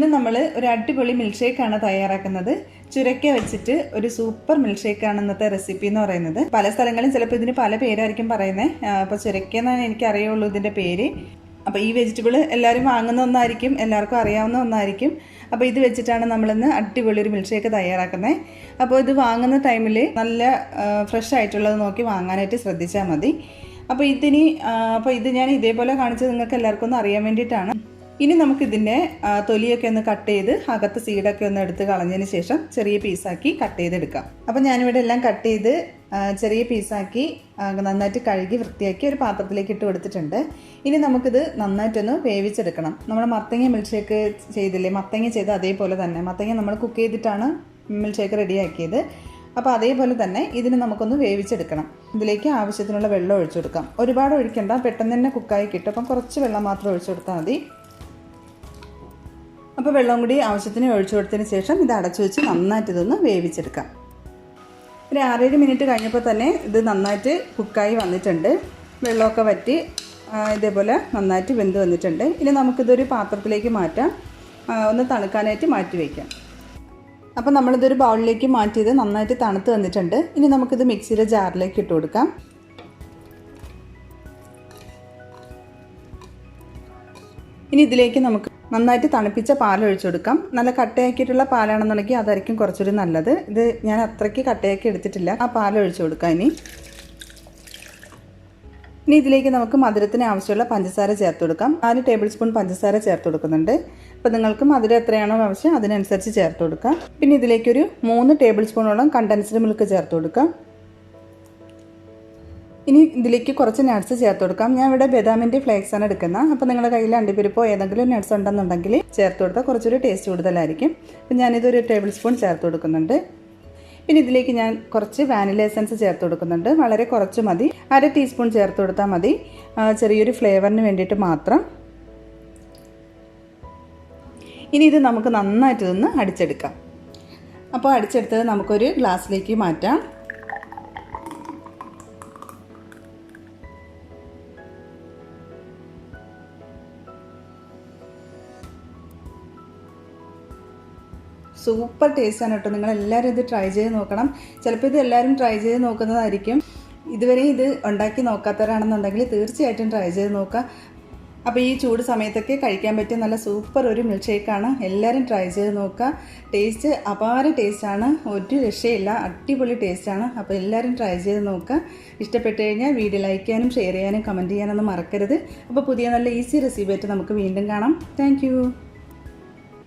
ഇന്ന് നമ്മൾ ഒരു അടിപൊളി മിൽക്ക് ഷേക്കാണ് തയ്യാറാക്കുന്നത്. ചുരക്ക വെച്ചിട്ട് ഒരു സൂപ്പർ മിൽക്ക് ഷേക്കാണ് ഇന്നത്തെ റെസിപ്പി എന്ന് പറയുന്നത്. പല സ്ഥലങ്ങളിലും ചിലപ്പോൾ ഇതിന് പല പേരായിരിക്കും പറയുന്നത്. അപ്പോൾ ചുരക്ക എന്നാണ് എനിക്ക് അറിയുള്ളൂ ഇതിൻ്റെ പേര്. അപ്പോൾ ഈ വെജിറ്റബിൾ എല്ലാവരും വാങ്ങുന്ന ഒന്നായിരിക്കും, എല്ലാവർക്കും അറിയാവുന്ന ഒന്നായിരിക്കും. അപ്പോൾ ഇത് വെച്ചിട്ടാണ് നമ്മളിന്ന് അടിപൊളി ഒരു മിൽക്ക് ഷേക്ക് തയ്യാറാക്കുന്നത്. അപ്പോൾ ഇത് വാങ്ങുന്ന ടൈമിൽ നല്ല ഫ്രഷ് ആയിട്ടുള്ളത് നോക്കി വാങ്ങാനായിട്ട് ശ്രദ്ധിച്ചാൽ മതി. അപ്പോൾ ഇത് ഞാൻ ഇതേപോലെ കാണിച്ചത് നിങ്ങൾക്ക് എല്ലാവർക്കും ഒന്ന് അറിയാൻ വേണ്ടിയിട്ടാണ്. ഇനി നമുക്കിതിൻ്റെ തൊലിയൊക്കെ ഒന്ന് കട്ട് ചെയ്ത് അകത്ത് സീഡൊക്കെ ഒന്ന് എടുത്ത് കളഞ്ഞതിന് ശേഷം ചെറിയ പീസാക്കി കട്ട് ചെയ്തെടുക്കാം. അപ്പോൾ ഞാനിവിടെ എല്ലാം കട്ട് ചെയ്ത് ചെറിയ പീസാക്കി നന്നായിട്ട് കഴുകി വൃത്തിയാക്കി ഒരു പാത്രത്തിലേക്ക് ഇട്ട് കൊടുത്തിട്ടുണ്ട്. ഇനി നമുക്കിത് നന്നായിട്ടൊന്ന് വേവിച്ചെടുക്കണം. നമ്മൾ മത്തങ്ങ മിൽക്ക് ഷേക്ക് ചെയ്തില്ലേ, മത്തങ്ങ ചെയ്ത് അതേപോലെ തന്നെ മത്തങ്ങ നമ്മൾ കുക്ക് ചെയ്തിട്ടാണ് മിൽക്ക് ഷേക്ക് റെഡിയാക്കിയത്. അപ്പോൾ അതേപോലെ തന്നെ ഇതിന് നമുക്കൊന്ന് വേവിച്ചെടുക്കണം. ഇതിലേക്ക് ആവശ്യത്തിനുള്ള വെള്ളം ഒഴിച്ചു കൊടുക്കാം. ഒരുപാട് ഒഴിക്കണ്ട, പെട്ടെന്ന് തന്നെ കുക്കായി കിട്ടും. അപ്പം കുറച്ച് വെള്ളം മാത്രം ഒഴിച്ചു കൊടുത്താൽ മതി. അപ്പോൾ വെള്ളം കൂടി ആവശ്യത്തിന് ഒഴിച്ചു കൊടുത്തതിന് ശേഷം ഇത് അടച്ചു വെച്ച് നന്നായിട്ട് ഇതൊന്ന് വേവിച്ചെടുക്കാം. ഒരു 6-7 മിനിറ്റ് കഴിഞ്ഞപ്പോൾ തന്നെ ഇത് നന്നായിട്ട് കുക്കായി വന്നിട്ടുണ്ട്. വെള്ളമൊക്കെ വറ്റി ഇതേപോലെ നന്നായിട്ട് വെന്ത് വന്നിട്ടുണ്ട്. ഇനി നമുക്കിതൊരു പാത്രത്തിലേക്ക് മാറ്റാം, ഒന്ന് തണുക്കാനായിട്ട് മാറ്റി വയ്ക്കാം. അപ്പോൾ നമ്മളിതൊരു ബൗളിലേക്ക് മാറ്റിയത് നന്നായിട്ട് തണുത്ത് വന്നിട്ടുണ്ട്. ഇനി നമുക്കിത് മിക്സിയുടെ ജാറിലേക്ക് ഇട്ട് കൊടുക്കാം. ഇനി ഇതിലേക്ക് നമുക്ക് നന്നായിട്ട് തണുപ്പിച്ച പാലൊഴിച്ചു കൊടുക്കാം. നല്ല കട്ടയാക്കിയിട്ടുള്ള പാലാണെന്നുണ്ടെങ്കിൽ അതായിരിക്കും കുറച്ചുകൂടി നല്ലത്. ഇത് ഞാൻ അത്രയ്ക്ക് കട്ടയാക്കി എടുത്തിട്ടില്ല. ആ പാലൊഴിച്ചു കൊടുക്കാം. ഇനി ഇതിലേക്ക് നമുക്ക് മധുരത്തിന് ആവശ്യമുള്ള പഞ്ചസാര ചേർത്ത് കൊടുക്കാം. 4 ടേബിൾ സ്പൂൺ പഞ്ചസാര ചേർത്ത് കൊടുക്കുന്നുണ്ട്. അപ്പോൾ നിങ്ങൾക്ക് മധുരം എത്രയാണോ ആവശ്യം അതിനനുസരിച്ച് ചേർത്ത് കൊടുക്കാം. പിന്നെ ഇതിലേക്കൊരു 3 ടേബിൾ സ്പൂണോളം കണ്ടൻസ്ഡ് മിൽക്ക് ചേർത്ത് കൊടുക്കാം. ഇനി ഇതിലേക്ക് കുറച്ച് നട്ട്സ് ചേർത്ത് കൊടുക്കാം. ഞാൻ ഇവിടെ ബദാമിൻ്റെ ഫ്ലേക്സ് ആണ് എടുക്കുന്നത്. അപ്പോൾ നിങ്ങളുടെ കയ്യിൽ അണ്ടിപ്പരിപ്പോ ഏതെങ്കിലും നട്ട്സ് ഉണ്ടെന്നുണ്ടെങ്കിൽ ചേർത്ത് കൊടുത്താൽ കുറച്ചൊരു ടേസ്റ്റ് കൂടുതലായിരിക്കും. അപ്പോൾ ഞാനിതൊരു ടേബിൾ സ്പൂൺ ചേർത്ത് കൊടുക്കുന്നുണ്ട്. പിന്നെ ഇതിലേക്ക് ഞാൻ കുറച്ച് വാനില എസൻസ് ചേർത്ത് കൊടുക്കുന്നുണ്ട്. വളരെ കുറച്ച് മതി, 1/2 ടീസ്പൂൺ ചേർത്ത് കൊടുത്താൽ മതി, ചെറിയൊരു ഫ്ലേവറിന് വേണ്ടിയിട്ട് മാത്രം. ഇനി ഇത് നമുക്ക് നന്നായിട്ട് ഇതൊന്ന് അടിച്ചെടുക്കാം. അപ്പോൾ അടിച്ചെടുത്തത് നമുക്കൊരു ഗ്ലാസ്സിലേക്ക് മാറ്റാം. സൂപ്പർ ടേസ്റ്റാണ് കേട്ടോ. നിങ്ങളെല്ലാവരും ഇത് ട്രൈ ചെയ്ത് നോക്കണം. ചിലപ്പോൾ ഇത് എല്ലാവരും ട്രൈ ചെയ്ത് നോക്കുന്നതായിരിക്കും. ഇതുവരെ ഇത് ഉണ്ടാക്കി നോക്കാത്തവരാണെന്നുണ്ടെങ്കിൽ തീർച്ചയായിട്ടും ട്രൈ ചെയ്ത് നോക്കുക. അപ്പോൾ ഈ ചൂട് സമയത്തൊക്കെ കഴിക്കാൻ പറ്റിയ നല്ല സൂപ്പർ ഒരു മിൽക്ക് ഷേക്കാണ്. എല്ലാവരും ട്രൈ ചെയ്ത് നോക്കുക. ടേസ്റ്റ് അപാര ടേസ്റ്റാണ്, ഒരു രക്ഷയില്ല, അടിപൊളി ടേസ്റ്റാണ്. അപ്പോൾ എല്ലാവരും ട്രൈ ചെയ്ത് നോക്കുക. ഇഷ്ടപ്പെട്ട് കഴിഞ്ഞാൽ വീഡിയോ ലൈക്ക് ചെയ്യാനും ഷെയർ ചെയ്യാനും കമൻറ്റ് ചെയ്യാനൊന്നും മറക്കരുത്. അപ്പോൾ പുതിയ നല്ല ഈസി റെസിപ്പി ആയിട്ട് നമുക്ക് വീണ്ടും കാണാം. താങ്ക്